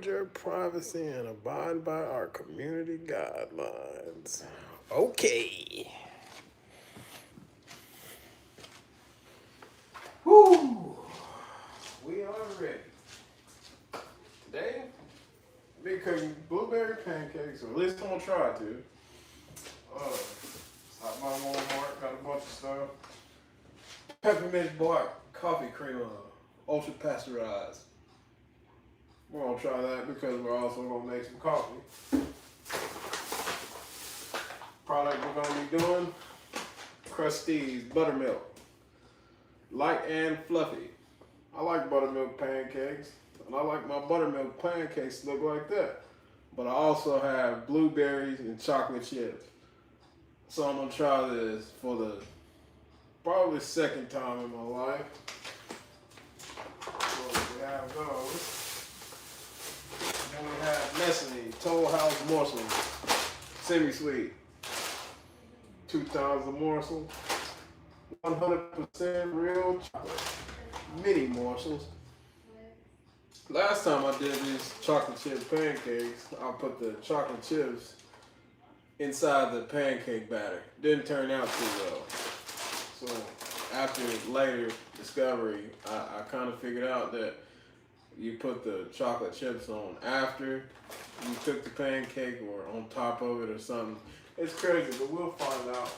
your privacy and abide by our community guidelines. Okay. Woo! We are ready. Today, be cooking blueberry pancakes, or at least I'm gonna try to. Stop by Walmart, got a bunch of stuff. Peppermint bark coffee creamer, ultra pasteurized. We're gonna try that because we're also gonna make some coffee. Product we're gonna be doing: Krusteaz buttermilk, light and fluffy. I like buttermilk pancakes, and I like my buttermilk pancakes to look like that. But I also have blueberries and chocolate chips. So I'm gonna try this for the probably second time in my life. So we have those. Then we have Nestle Toll House morsels, semi-sweet, 2,000 morsels, 100% real chocolate, mini morsels. Last time I did these chocolate chip pancakes, I put the chocolate chips inside the pancake batter. Didn't turn out too well. So after later discovery, I kind of figured out that you put the chocolate chips on after you cook the pancake or on top of it or something. It's crazy, but we'll find out.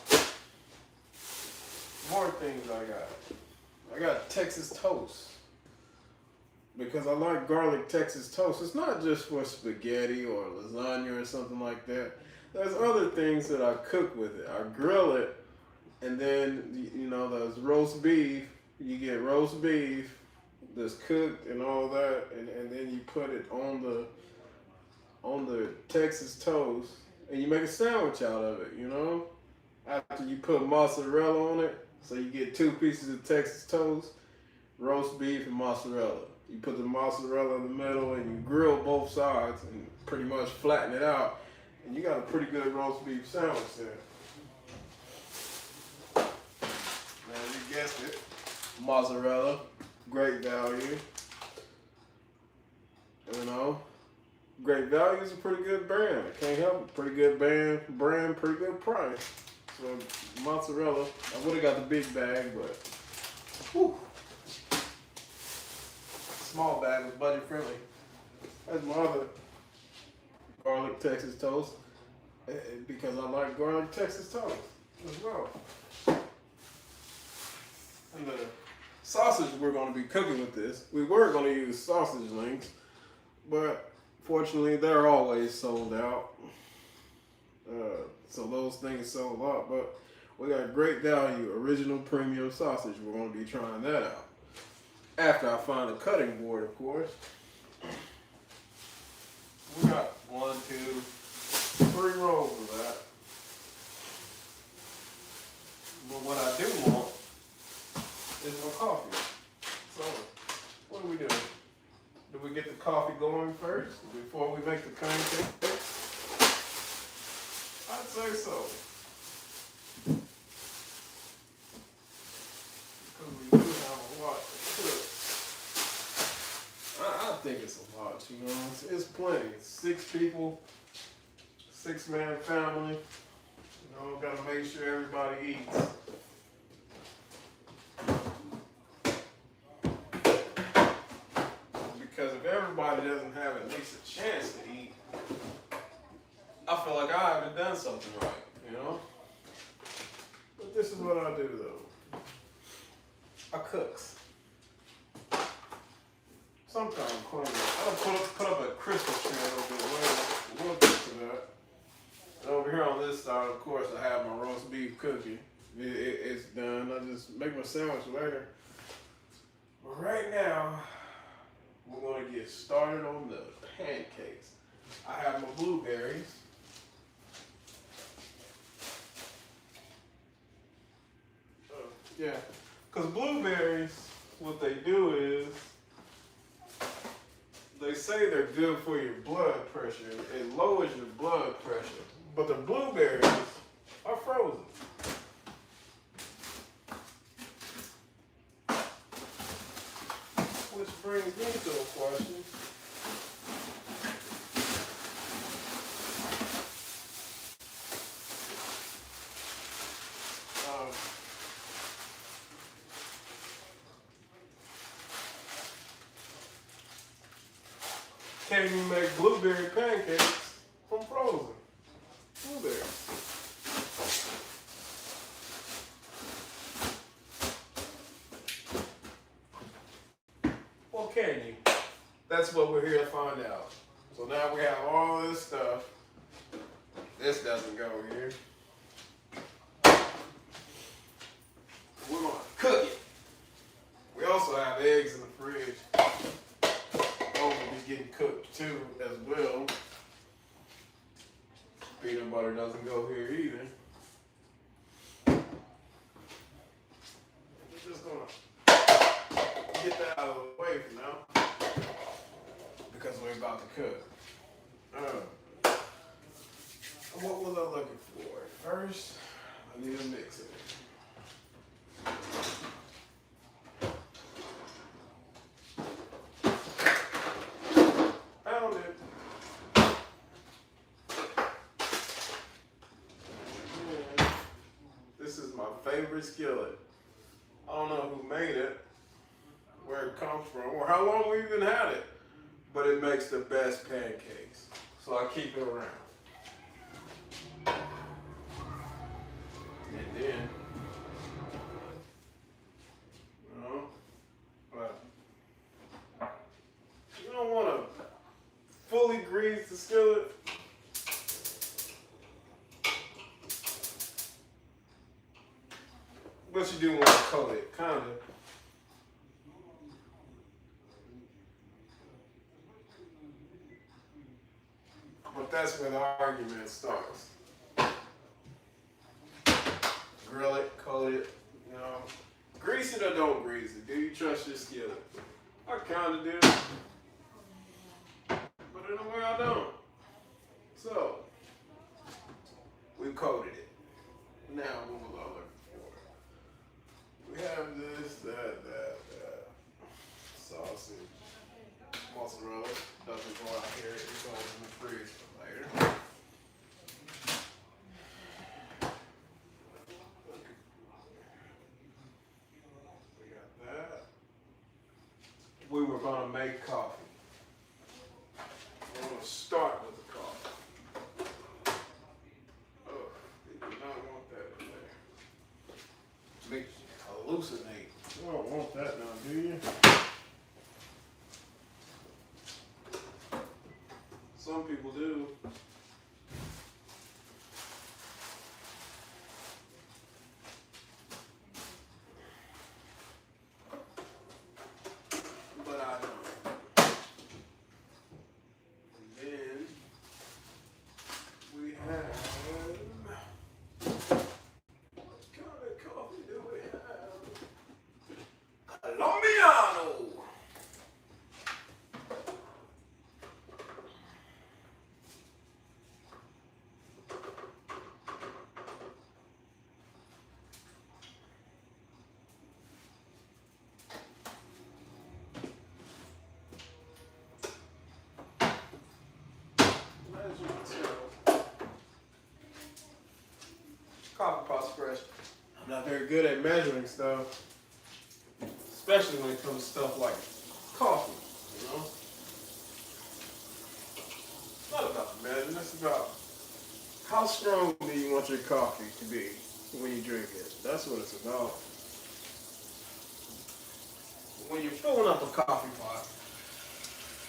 More things I got Texas toast. Because I like garlic Texas toast. It's not just for spaghetti or lasagna or something like that. There's other things that I cook with it. I grill it, and then, you know, there's roast beef. You get roast beef that's cooked and all that, and then you put it on the Texas toast, and you make a sandwich out of it, you know? After you put mozzarella on it, so you get 2 pieces of Texas toast, roast beef and mozzarella. You put the mozzarella in the middle and you grill both sides and pretty much flatten it out, and you got a pretty good roast beef sandwich there. Now you guessed it, mozzarella, great value. You know, Great Value is a pretty good brand. I can't help it. Pretty good brand, pretty good price. So mozzarella, I would have got the big bag, but whew. Small bag was budget friendly. That's my other garlic Texas toast, because I like garlic Texas toast as well. And the sausage we're going to be cooking with this, we were going to use sausage links, but fortunately they're always sold out. So those things sold out, but we got Great Value original premium sausage. We're going to be trying that out. After I find a cutting board, of course. We got 1, 2, 3 rolls of that. But what I do want is my coffee. So, what do? Do we get the coffee going first before we make the pancake? I'd say so. Because we do have a lot to cook. I think it's a lot, you know. It's plenty. 6 people, 6-man family. You know, gotta make sure everybody eats. Because if everybody doesn't have at least a chance to eat, I feel like I haven't done something right, you know? But this is what I do, though. I cooks. Sometimes clean. I don't put up a Christmas tree a little bit later. We'll get to that. And over here on this side, of course, I have my roast beef cooking. It's done. I just make my sandwich later. But right now, we're going to get started on the pancakes. I have my blueberries. Yeah, because blueberries, what they do is, they say they're good for your blood pressure. It lowers your blood pressure. But the blueberries are frozen. Which brings me to a question. Can you make blueberry pancakes from frozen blueberries? Well, can you? That's what we're here to find out. So now we have all this stuff. This doesn't go here. We're going to cook it. We also have eggs in the fridge. Those will be getting cooked too as well. Peanut butter doesn't go here either. We're just going to get that out of the way for now because we're about to cook. What was I looking for? First, I need to mix it. Found it. Yeah. This is my favorite skillet. I don't know who made it, where it comes from, or how long we even had it, but it makes the best pancakes. So I keep it around. And then, you don't want to fully grease the skillet. But you do want to coat it, kind of. But that's where the argument starts. Grill it, coat it, you know. Grease it or don't grease it. Do you trust your skillet? I kind of do. But in a way I don't. So, we coated it. Now, what was I looking for? We have this, that. Sausage. Mozzarella. Doesn't go out here. It goes in the fridge for later. We were going to make coffee. We're going to start with the coffee. Oh, we do not want that in there. Make hallucinate. You don't want that now, do you? Some people do. Coffee pot's fresh. I'm not very good at measuring stuff, especially when it comes to stuff like coffee, you know? It's not about the measuring, it's about how strong do you want your coffee to be when you drink it. That's what it's about. When you're filling up a coffee pot,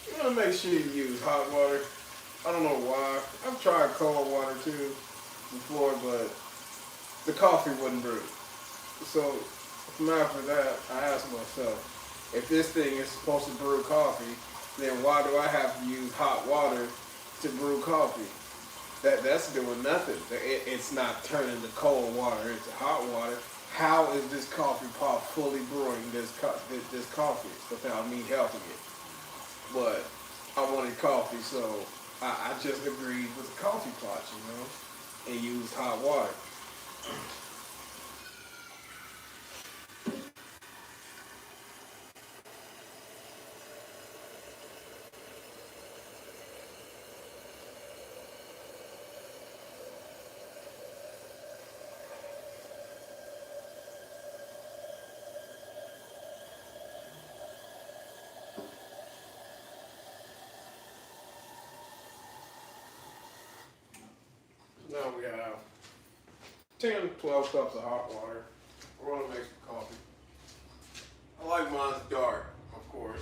you want to make sure you use hot water. I don't know why. I've tried cold water too before, but the coffee wouldn't brew. So from after that, I asked myself, if this thing is supposed to brew coffee, then why do I have to use hot water to brew coffee? That's doing nothing. It's not turning the cold water into hot water. How is this coffee pot fully brewing this coffee without me helping it? But I wanted coffee, so I just agreed with the coffee pot, you know, and used hot water. 10, 12 cups of hot water. We're gonna make some coffee. I like mine's dark, of course.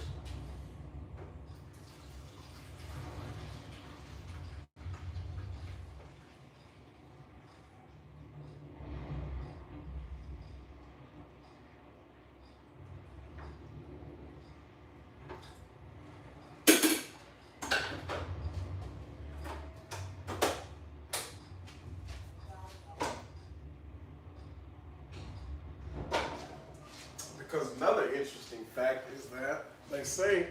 Because another interesting fact is that they say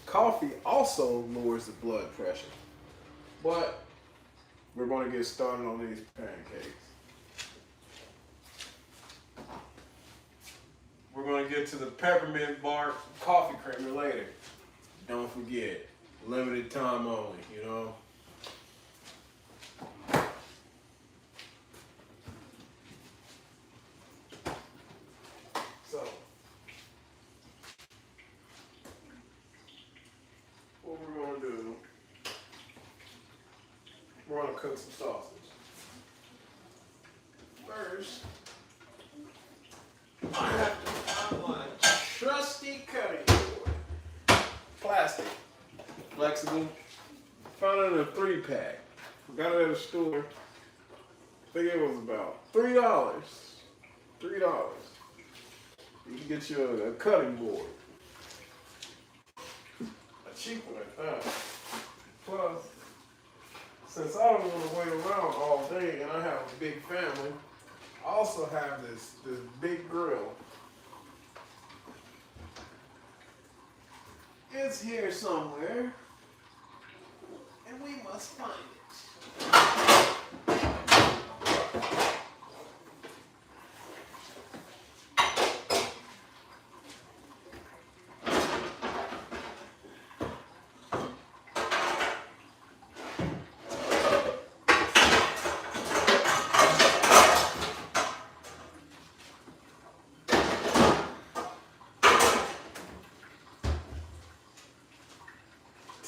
coffee also lowers the blood pressure. But we're going to get started on these pancakes. We're going to get to the peppermint bark coffee creamer later. Don't forget, limited time only, you know. So, what we're going to do, we're going to cook some sausage. First, I have to find my trusty cutting board. Plastic, flexible. Found it in a 3-pack. Got it at a store. I think it was about $3. $3. You can get you a cutting board. A cheap one at that. Plus, since I don't want to wait around all day and I have a big family, I also have this big grill. It's here somewhere, and we must find it.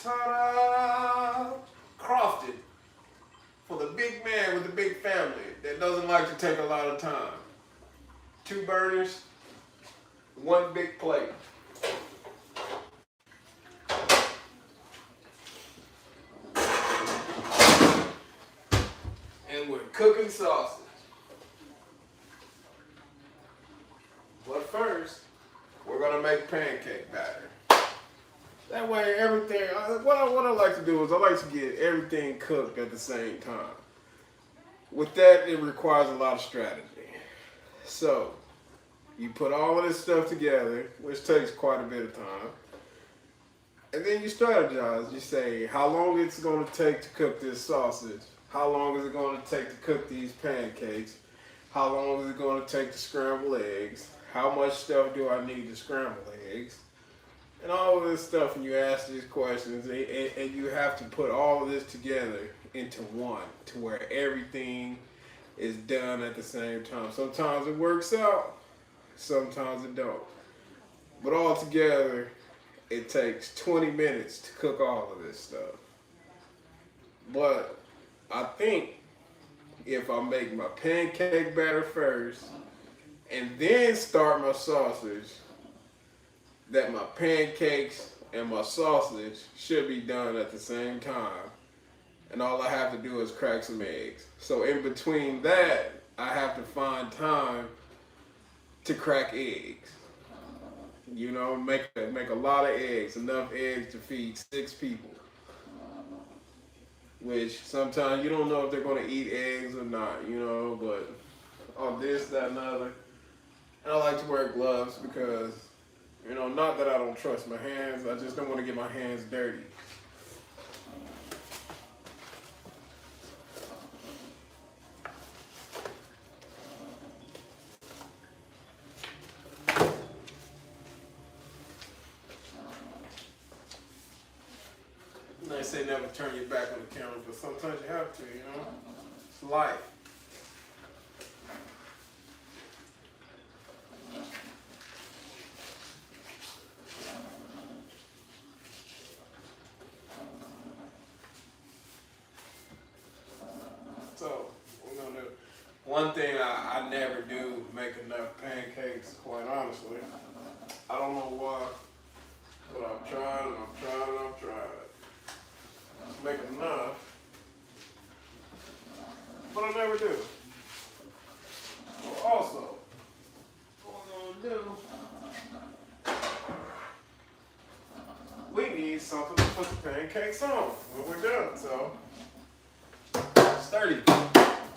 Ta-da! Crafted for the big man with the big family that doesn't like to take a lot of time. 2 burners, 1 big plate. And we're cooking sausage. But first, we're gonna make pancake batter. That way everything, what I like to do is I like to get everything cooked at the same time. With that, it requires a lot of strategy. So, you put all of this stuff together, which takes quite a bit of time. And then you strategize. You say how long it's going to take to cook this sausage. How long is it going to take to cook these pancakes? How long is it going to take to scramble eggs? How much stuff do I need to scramble eggs? And all of this stuff, and you ask these questions, and you have to put all of this together into one, to where everything is done at the same time. Sometimes it works out, sometimes it don't. But all together, it takes 20 minutes to cook all of this stuff. But I think if I make my pancake batter first, and then start my sausage, that my pancakes and my sausage should be done at the same time. And all I have to do is crack some eggs. So in between that, I have to find time to crack eggs. You know, make a lot of eggs, enough eggs to feed 6 people. Which sometimes you don't know if they're gonna eat eggs or not, you know, but all this, that, and other. And I like to wear gloves because, you know, not that I don't trust my hands, I just don't want to get my hands dirty. They say never turn your back on the camera, but sometimes you have to, you know? It's life. So, we're gonna do One thing I never do make enough pancakes, quite honestly. I don't know why, but I've tried and I've tried and I've tried. Make enough, but I never do. Well, also, what we're gonna do, we need something to put the pancakes on when we're done. So, sturdy,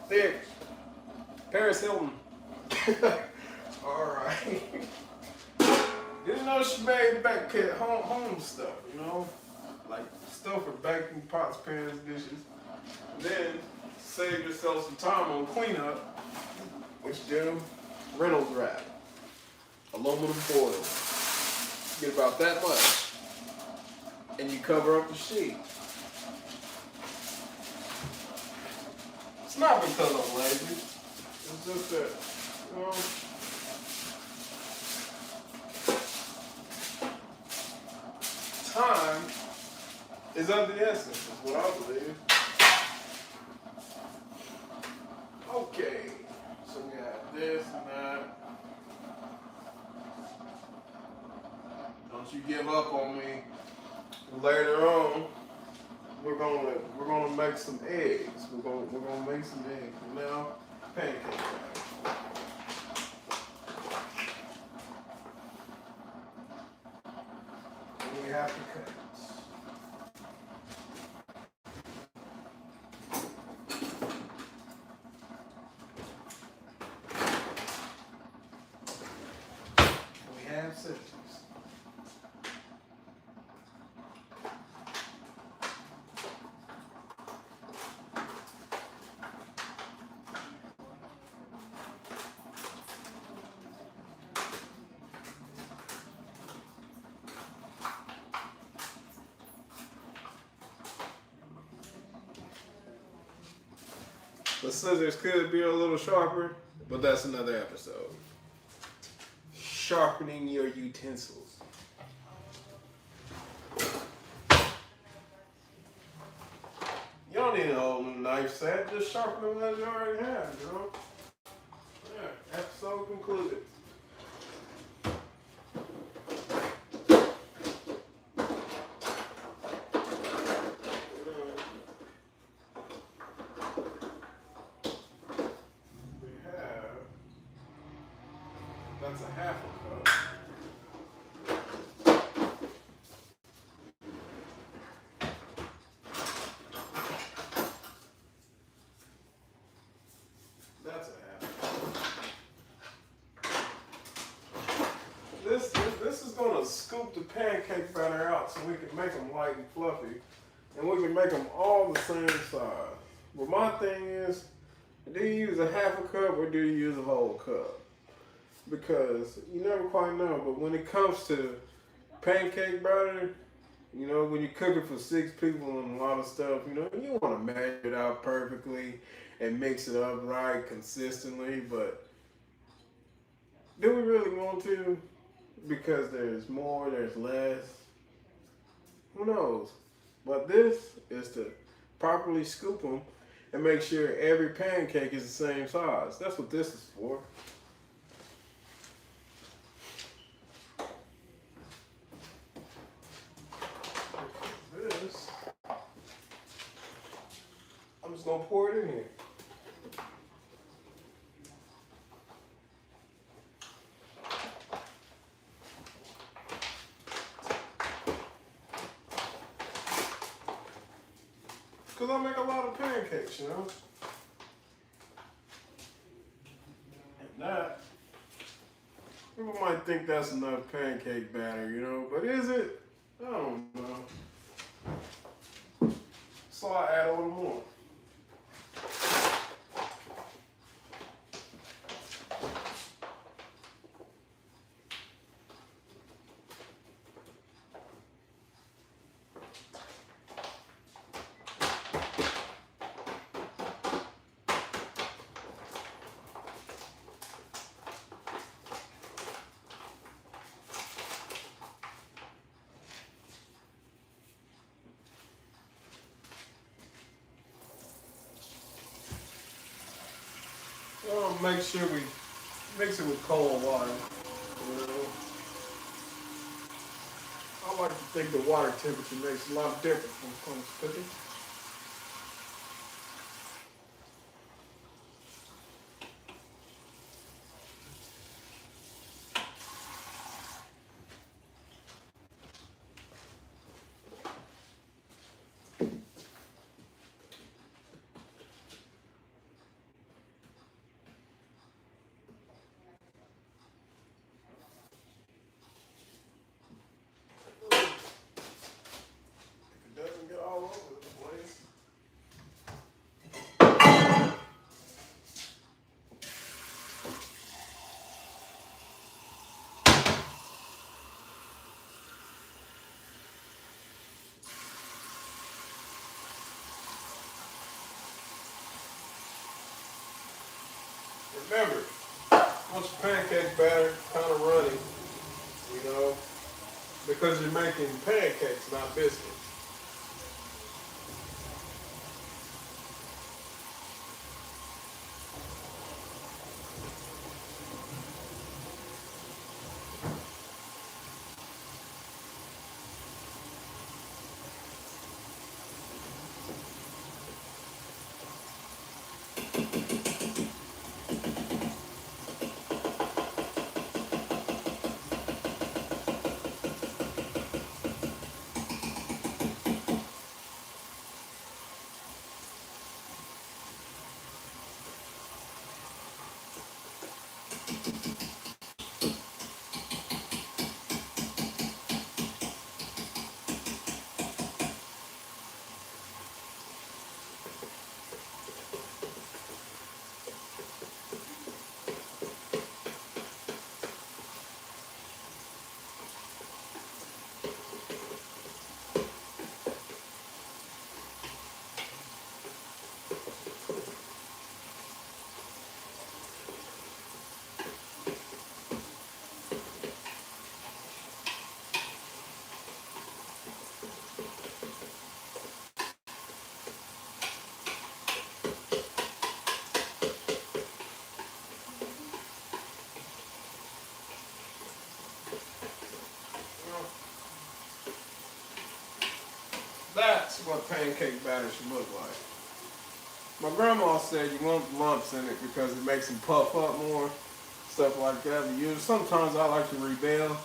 thick, Paris Hilton. All right. Didn't know she made back home stuff, you know, like stuff for baking pots, pans, dishes. And then save yourself some time on cleanup, which do Reynolds wrap, aluminum foil. Get about that much, and you cover up the sheet. It's not because I'm lazy. It's just that, you know. Time is of the essence, is what I believe. Okay, so we have this and that. Don't you give up on me. Later on, we're gonna make some eggs. We're gonna make some eggs. Now, pancake batter. We have to cut. We have scissors. The scissors could be a little sharper, but that's another episode. Sharpening your utensils. You don't need a whole new knife set, just sharpen them as you already have, you know? Yeah, episode concluded. That's a half a cup. That's a half a cup. This is gonna scoop the pancake batter out so we can make them light and fluffy, and we can make them all the same size. But my thing is, do you use a half a cup or do you use a whole cup? Because you never quite know, but when it comes to pancake batter, you know, when you cook it for 6 people and a lot of stuff, you know, you want to measure it out perfectly and mix it up right consistently, but do we really want to? Because there's more, there's less. Who knows? But this is to properly scoop them and make sure every pancake is the same size. That's what this is for. I'm just gonna pour it in here. Cause I make a lot of pancakes, you know? And that, people might think that's enough pancake batter, you know, but is it? I don't know. So I add a little more. Make sure we mix it with cold water. You know, I like to think the water temperature makes a lot of difference when it comes to cooking. If it doesn't get all over the place. Remember, once your pancake batter kind of runny, you know, because you're making pancakes, not biscuits. That's what pancake batter should look like. My grandma said you want lumps in it because it makes them puff up more, stuff like that. But sometimes I like to rebel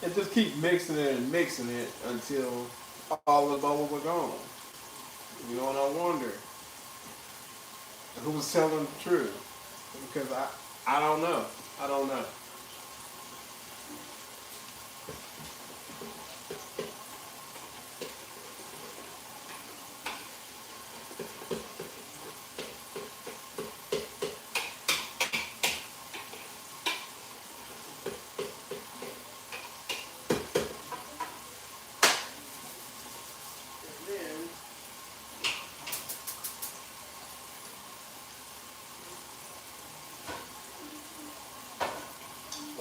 and just keep mixing it and mixing it until all the bubbles are gone. You know, and I wonder who was telling the truth because I don't know. I don't know.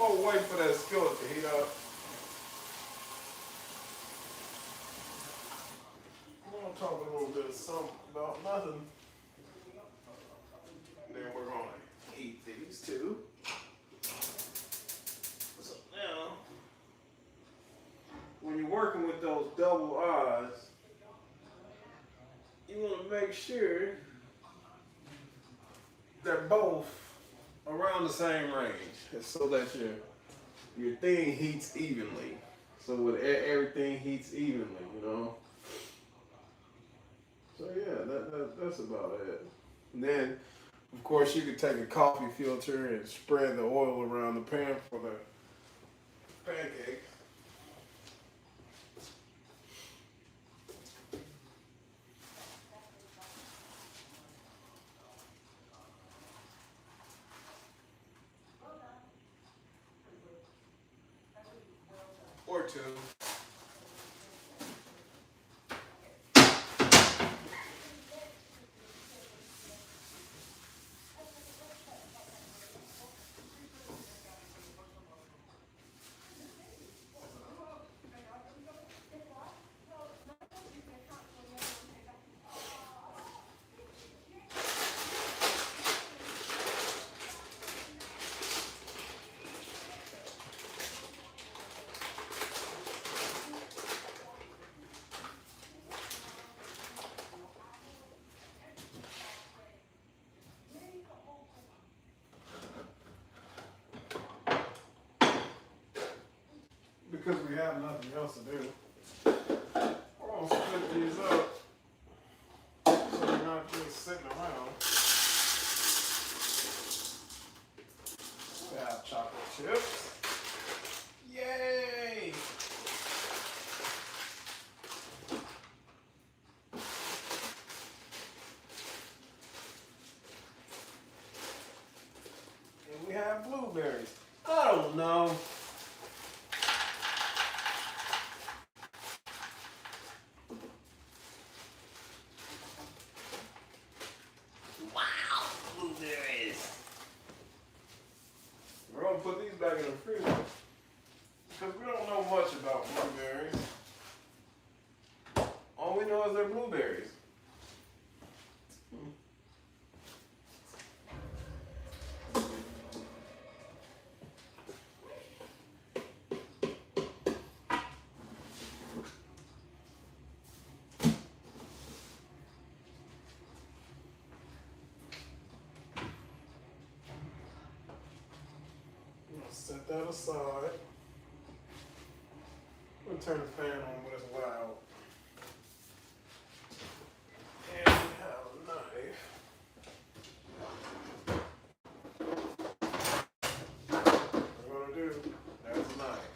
Oh, wait for that skillet to heat up. I'm gonna talk a little bit of something about nothing. Then we're gonna heat these two. So now, when you're working with those double eyes, you want to make sure they're both around the same range, so that your thing heats evenly. So with everything heats evenly, you know. So yeah, that's about it. And then, of course, you could take a coffee filter and spread the oil around the pan for the pancake. Or two. because we have nothing else to do. We're going to split these up so they're not just sitting around. We have chocolate chips. Yay! And we have blueberries. I don't know. Wow, blueberries. We're going to put these back in the freezer because we don't know much about blueberries. All we know is they're blueberries. Set that aside. We'll turn the fan on when it's loud. And we have a knife. What we're gonna do, that's a knife.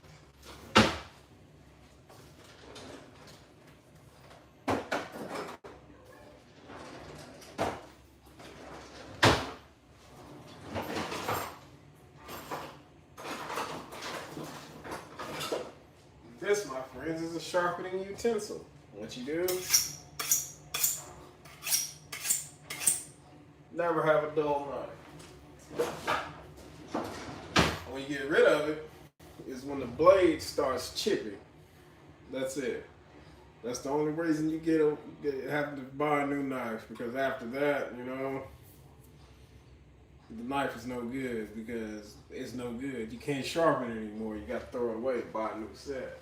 This, my friends, is a sharpening utensil. What you do, never have a dull knife. When you get rid of it, is when the blade starts chipping. That's it. That's the only reason you have to buy a new knife, because after that, you know, the knife is no good because it's no good. You can't sharpen it anymore. You got to throw it away, buy a new set.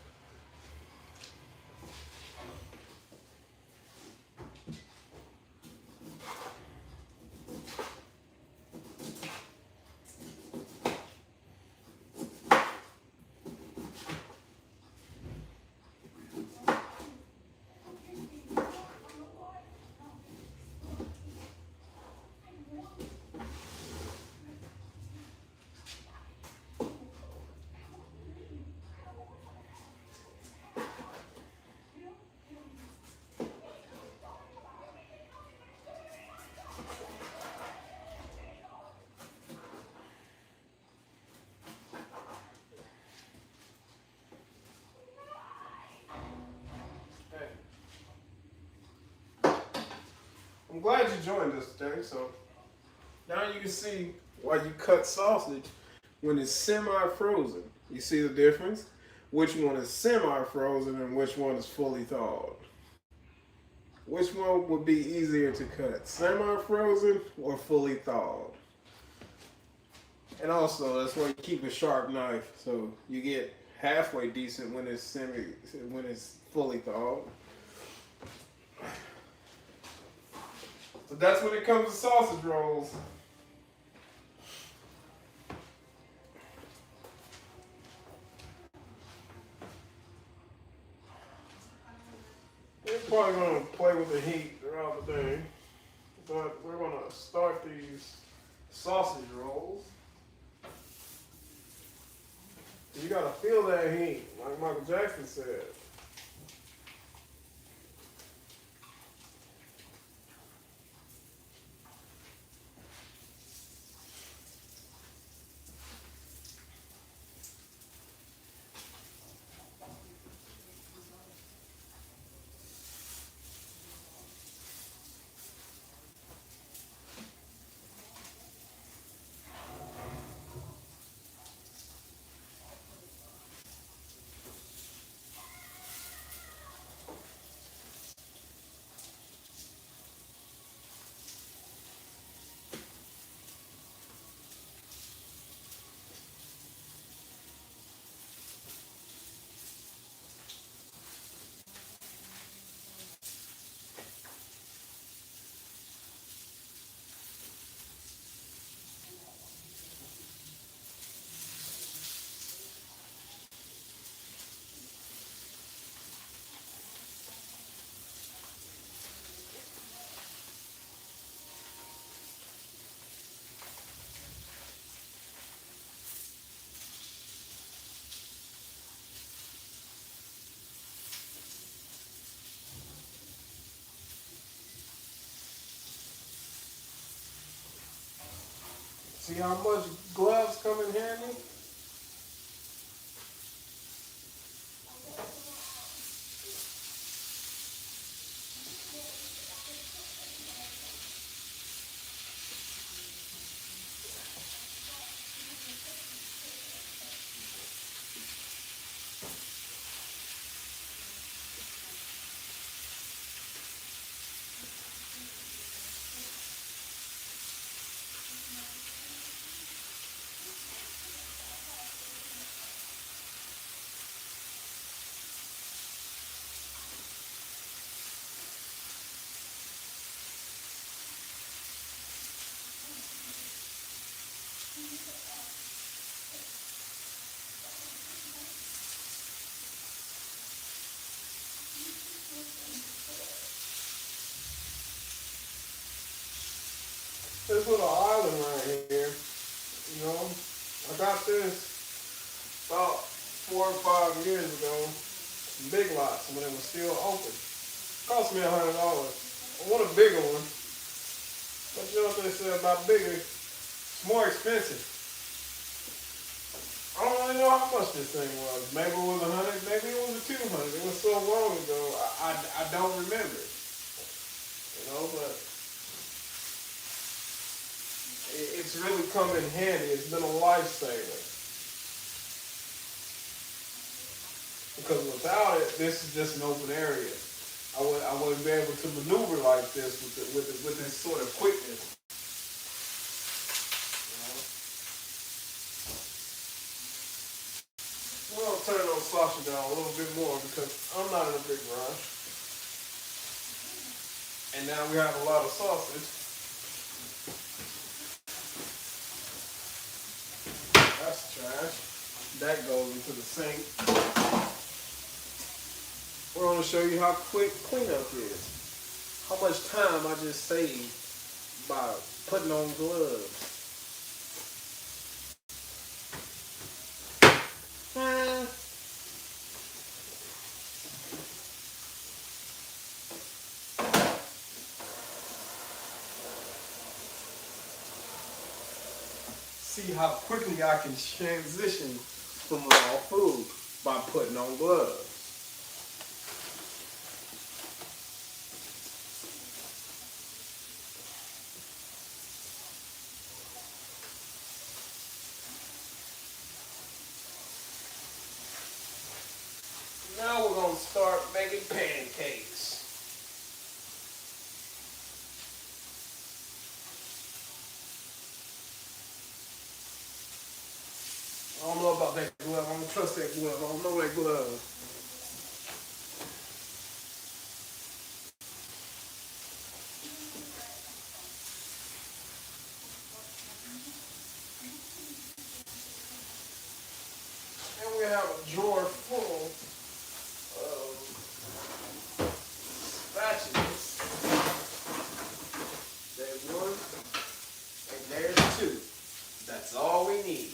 I'm glad you joined us today. So now you can see why you cut sausage when it's semi-frozen. You see the difference? Which one is semi-frozen and which one is fully thawed? Which one would be easier to cut? Semi-frozen or fully thawed? And also, that's why you keep a sharp knife, so you get halfway decent when it's fully thawed. So that's when it comes to sausage rolls. We're probably going to play with the heat throughout the day, but we're going to start these sausage rolls. You got to feel that heat, like Michael Jackson said. See how much gloves come in handy? This little island right here, you know, I got this about 4 or 5 years ago, Big Lots, when it was still open. Cost me $100. I want a bigger one, but you know what they say about bigger, it's more expensive. I don't really know how much this thing was. Maybe it was 100, maybe it was 200. It was so long ago, I don't remember it. You know, but it's really come in handy. It's been a lifesaver. Because without it, this is just an open area. I wouldn't be able to maneuver like this with this sort of quickness. We're gonna turn on sausage down a little bit more because I'm not in a big rush. And now we have a lot of sausage. That's trash. That goes into the sink. We're going to show you how quick cleanup is. How much time I just saved by putting on gloves. See how quickly I can transition from raw food by putting on gloves. Now we're going to start making pancakes. I don't know about that glove. I don't trust that glove. I don't know that glove. And we have a drawer full of spatulas. There's one, and there's two. That's all we need.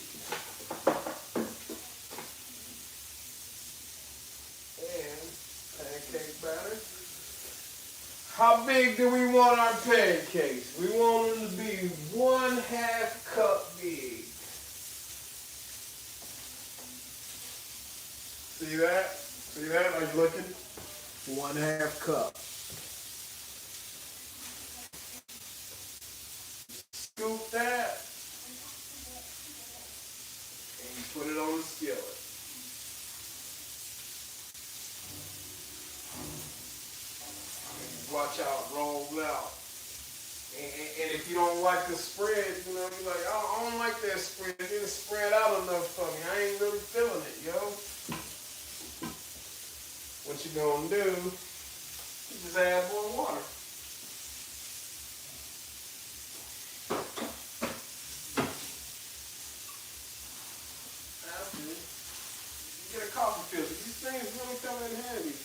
Pancake batter. How big do we want our pancakes? We want them to be 1/2 cup big. See that? See that? Are you looking? 1/2 cup. Scoop that. And you put it on the skillet. Watch out, rolls out. And if you don't like the spread, you know, you're like, oh, I don't like that spread. It didn't spread out enough for me. I ain't really feeling it, yo. What you gonna do, you just add more water. After it, you get a coffee filter. These things really come in handy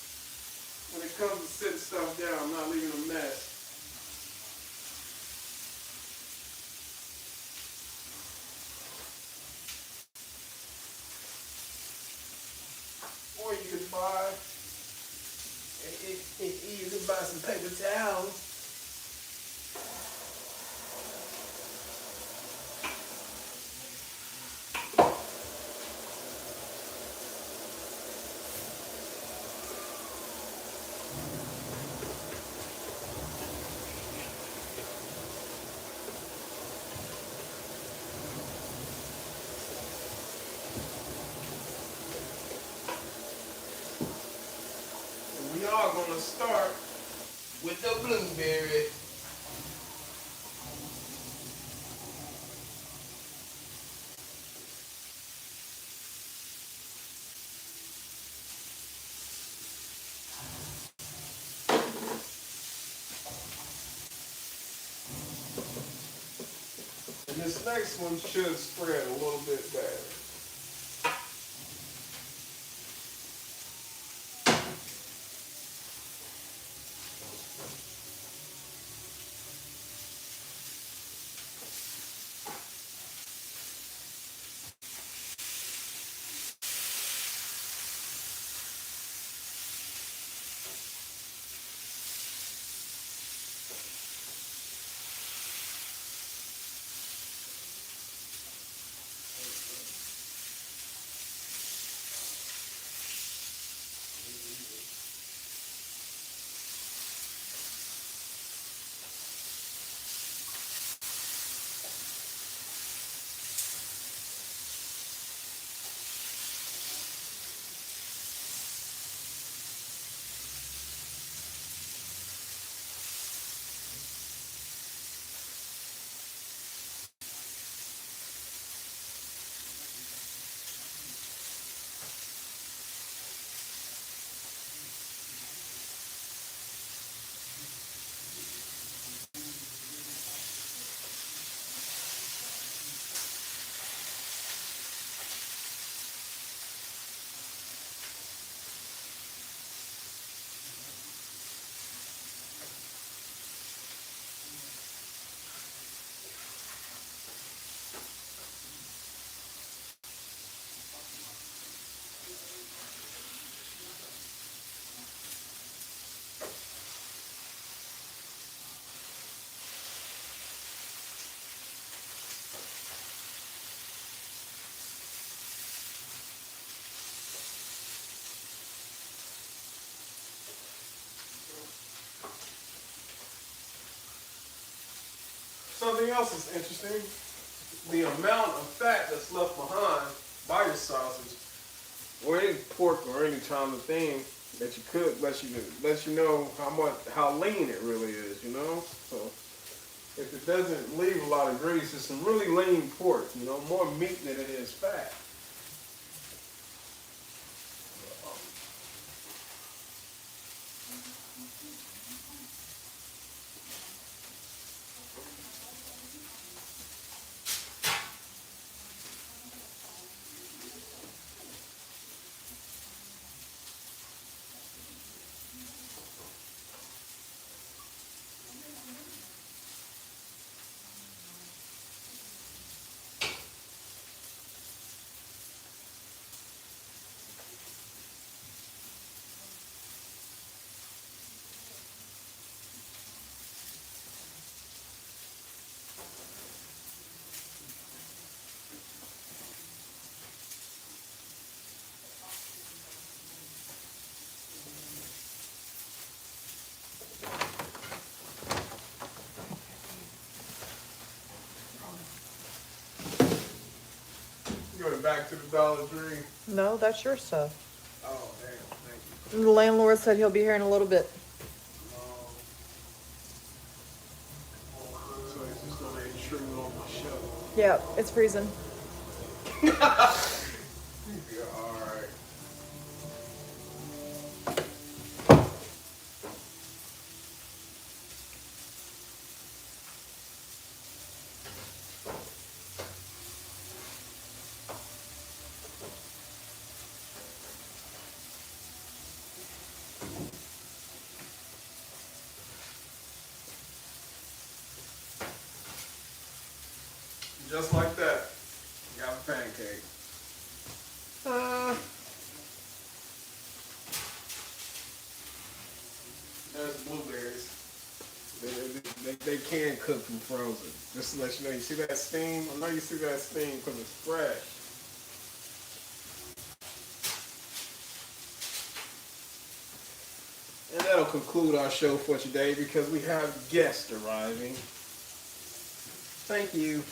when it comes to sitting stuff down, not leaving a mess. Or you can buy, it's easy to buy some paper towels. gonna start with the blueberry. And this next one should spread a little bit better. Something else is interesting, the amount of fat that's left behind by your sausage, or any pork or any kind of thing that you cook, lets you know how lean it really is, you know? So if it doesn't leave a lot of grease, it's some really lean pork, you know, more meat than it is fat. Going back to the Dollar Tree. No, that's your stuff. Oh, damn, thank you. The landlord said he'll be here in a little bit. So he's just gonna intrude on my show. Yeah, it's freezing. Yeah, alright. Just like that, got a pancake. There's blueberries. They can cook from frozen. Just to let you know, you see that steam? I know you see that steam because it's fresh. And that'll conclude our show for today because we have guests arriving. Thank you.